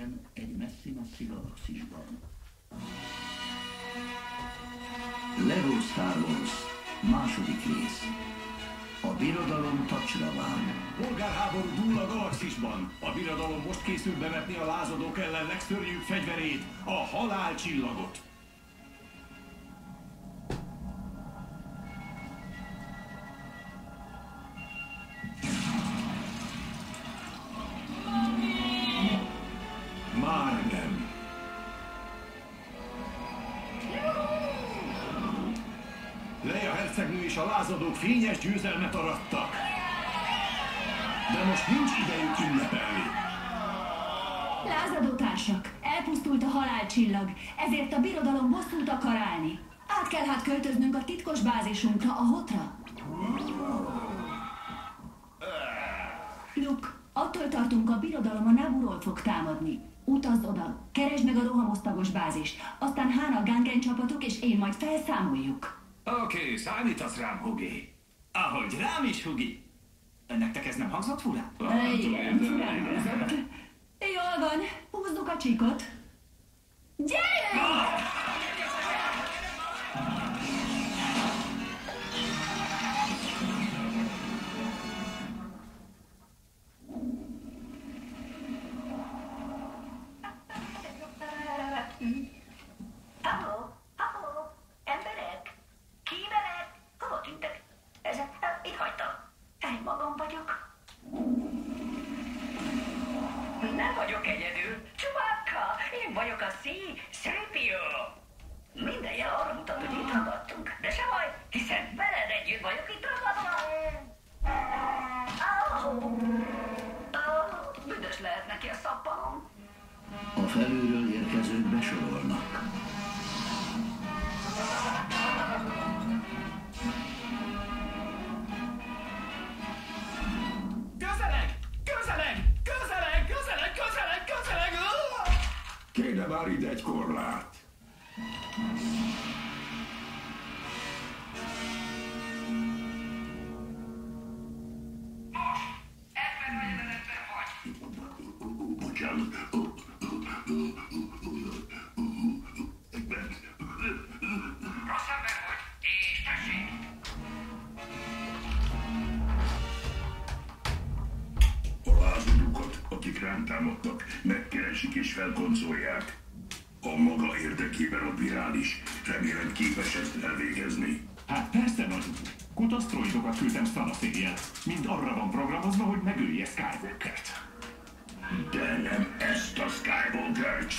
nevében egy messzi-messzi galaxisban. Lego Star Wars második rész. A birodalom tacsra vár. Polgárháború dúl a galaxisban. A birodalom most készül bevetni a lázadók ellen legszörnyűbb fegyverét, a halálcsillagot. Már nem. Leia hercegnő és a lázadók fényes győzelmet arattak. De most nincs idejük ünnepelni. Lázadó társak, elpusztult a halálcsillag, ezért a birodalom bosszút akar állni. Át kell hát költöznünk a titkos bázisunkra, a Hotra. Luke, attól tartunk, a birodalom a Nabooról fog támadni. Utazd oda, keresd meg a rohamosztagos bázist, aztán Han a Gangen csapatok és én majd felszámoljuk. Oké, számítasz rám, Hugi. Ahogy rám is, Hugi. Nektek ez nem hangzott furán? Igen, furán hangzott. Jól van, húzzuk a csíkot. Gyere! Halló, emberek? Kímerek? Hova tűntek? Itt hagytam. Én magam vagyok. Nem vagyok egyedül. Chewbacca, én vagyok a C-3PO. Minden jel arra mutat, hogy itt ragadtunk. De se baj, hiszen veled együtt vagyok itt ragadva. Büdös lehet neki a szappanom. A felülről érkezők besorolnak. Közeleg! Kéne már ide egy korlát. Bocsánat. Rossz ember vagy, és tessék! A lázadókat, akik rám támadtak, megkeresik és felkoncolják. A maga érdekében admirális, remélem képes ezt elvégezni. Hát persze, nagy úr. Kutasztroidokat küldtem szanaszéjjel. Mind arra van programozva, hogy megölje Skywalkert. De nem ezt a Skywalkert.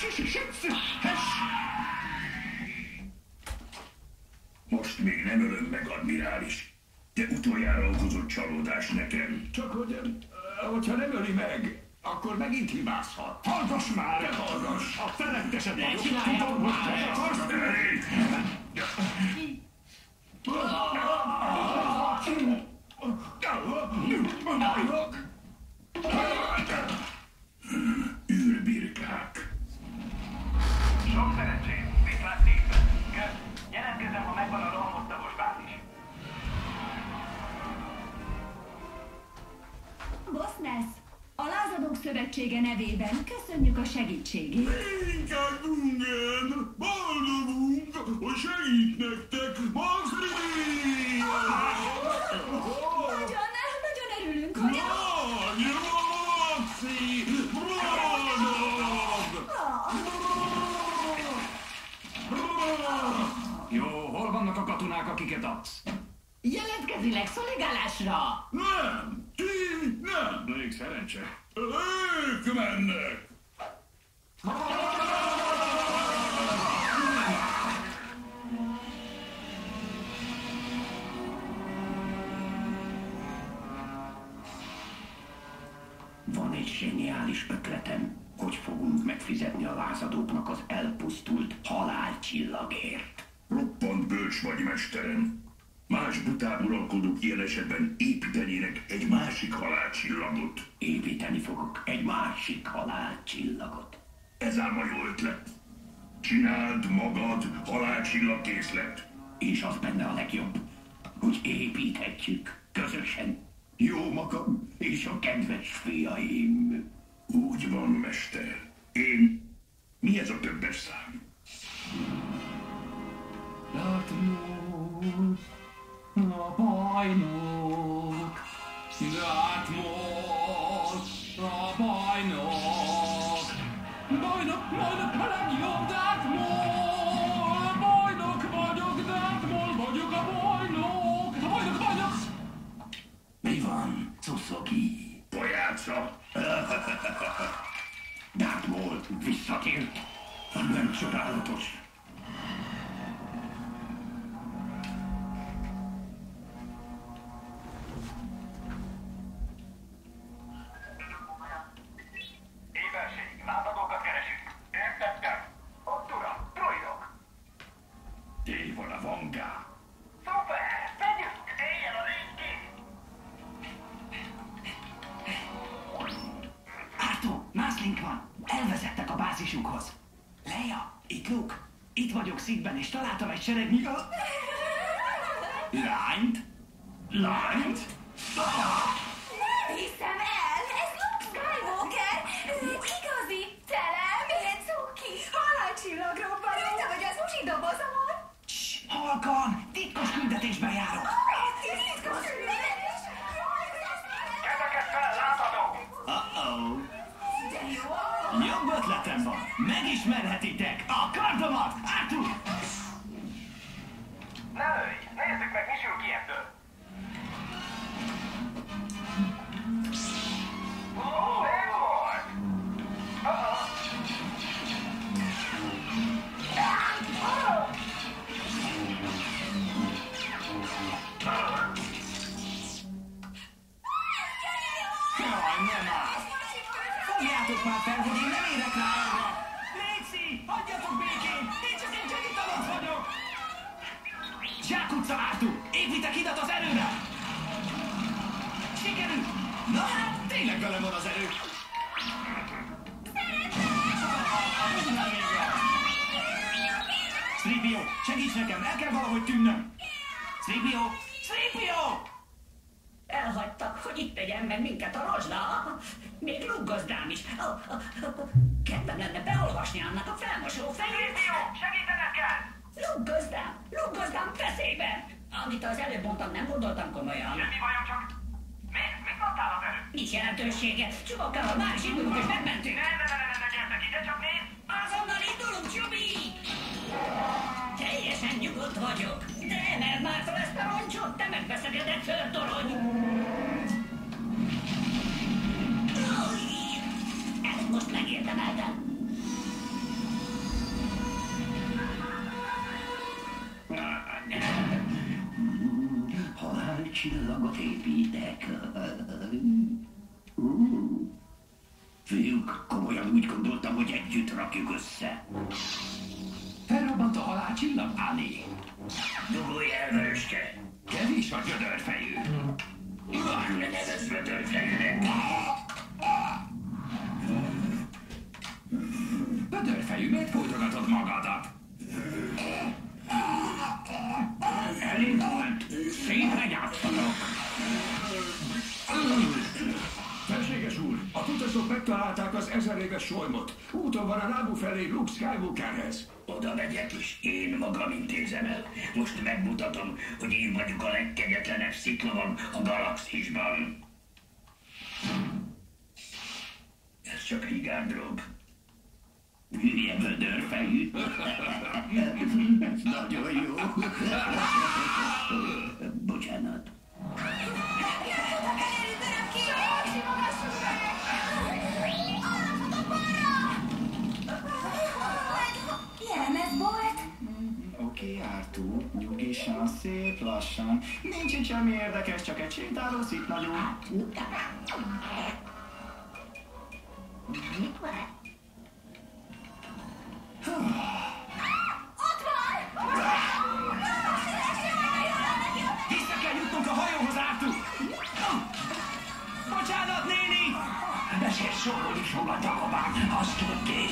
Most még nem ölöm meg, admirális. De utoljára okozott csalódás nekem. Csak hogyha nem öli meg, akkor megint hibázhat. Hallgass már! Te hallgass! A felettesed vagyok. Tudom, hogy te akarsz. Űrbirkák. Sok szerencsét, viszlát nézve. Jelentkezem, ha megvan a rohamosztagos bázis. Bossness, a Lázadók Szövetsége nevében köszönjük a segítségét. Minket boldogunk, hogy segít nektek, Max Ridley! Nagyon örülünk, hogy... Maxi! Jó, hol vannak a katonák, akiket adsz? Jelentkezileg szolgálásra! Nem! Ti nem! Még szerencse. Ők mennek! Van egy zseniális ötletem, hogy fogunk megfizetni a lázadóknak az elpusztult halálcsillagért. Roppant bölcs vagy, mesterem. Más butább uralkodók ilyen esetben építenének egy másik halálcsillagot. Építeni fogok egy másik halálcsillagot. Ez ám a jó ötlet. Csináld magad halálcsillagkészlet. És az benne a legjobb, hogy építhetjük közösen. Jó magam és a kedves fiaim. Úgy van, mester. Mi ez a többes szám? Darth Maul, a bajnok. Darth Maul, a bajnok. Bajnok, a legjobb Darth Maul. Bajnok vagyok, Darth Maul vagyok, a bajnok. A bajnok. Mi van, Cuszoki? Pojáca? Darth Maul visszatért. Nem csodálatos. Éberség, láthatókat keresünk. Értettem. Ott uram, droidok. Tévon a vangá. Szuper, megyünk. Éljen a légy ki. Arthur, Mászlink van. Elvezettek a bázisukhoz. Leia, itt Luke. Itt vagyok szívben, és találtam egy seregnyi... Lányt? Lányt? Nem hiszem el! Ez Luke Skywalker! Ő igazi, telem, cuki, halálcsillagrobbanó! Te vagy az usi dobozomon? Halkan! Titkos küldetésben járok! Titkos küldetés! Kezeket fel, látható. Uh-oh. De jó! Jobb ötletem van! Megismerhetitek a kardomat! Arthur! Ne ölj, nézzük meg, mi sül ki ebből. Szép volt. Jaj, nem áll! Fogjátok már fel, hogy én nem érek rá erre! Léci, hagyjatok békén! Én csak egy segítalat vagyok! Zsákutca, Arthur! Építek hidat az erőre! Sikerült! Na hát, tényleg velem van az erő! Sripio, segíts nekem, el kell valahogy tűnnöm! Sripio! Sripio! Elhagytak, hogy itt tegyen meg minket a rozsda. Még Luke gazdám is. Kedvem lenne beolvasni annak a felmosó fejét. Jó, segítened kell. Luke gazdám feszében. Amit az előbb mondtam, nem gondoltam komolyan. Semmi bajom, csak... Mit mondtál az előbb? Nincs jelentősége. Csubakkával már is indulunk és megmentünk. Ne gyertek ide, csak nézd. Azonnal indulunk, Csubi! Teljesen nyugodt vagyok. De emeld már fel ezt a roncsot, te megveszed egy földtorony. Ezt most megérdemeltem. Halálcsillagot építek. Fiúk, komolyan úgy gondoltam, hogy együtt rakjuk össze. Felrobbant a halálcsillag, Ani. Dugolj el, vöröske! Kevés a gödörfejű. Ne nevezz vödörfejűnek! Gödörfejű, miért fújtogatod magadat? Elindult! Szépen játszanak! Felséges úr, a tutasok megtalálták az 1000 éves solymot. Úton van a Naboo felé Luke Skywalkerhez. Oda megyek és én magam intézem el. Most megmutatom, hogy én vagyok a legkegyetlenebb sziklovon a galaxisban. Ez csak egy gárdrog. Hülye vödörfejű. Ez nagyon jó. Bocsánat. Oké, Arthur, nyugisan, szép lassan. Nincs itt semmi érdekes, csak egy sétáló szitnagyú. Vissza kell jutnunk a hajóhoz, Arthur! Bocsánat, néni! Ezért szólni fog a dagobán, azt tudni.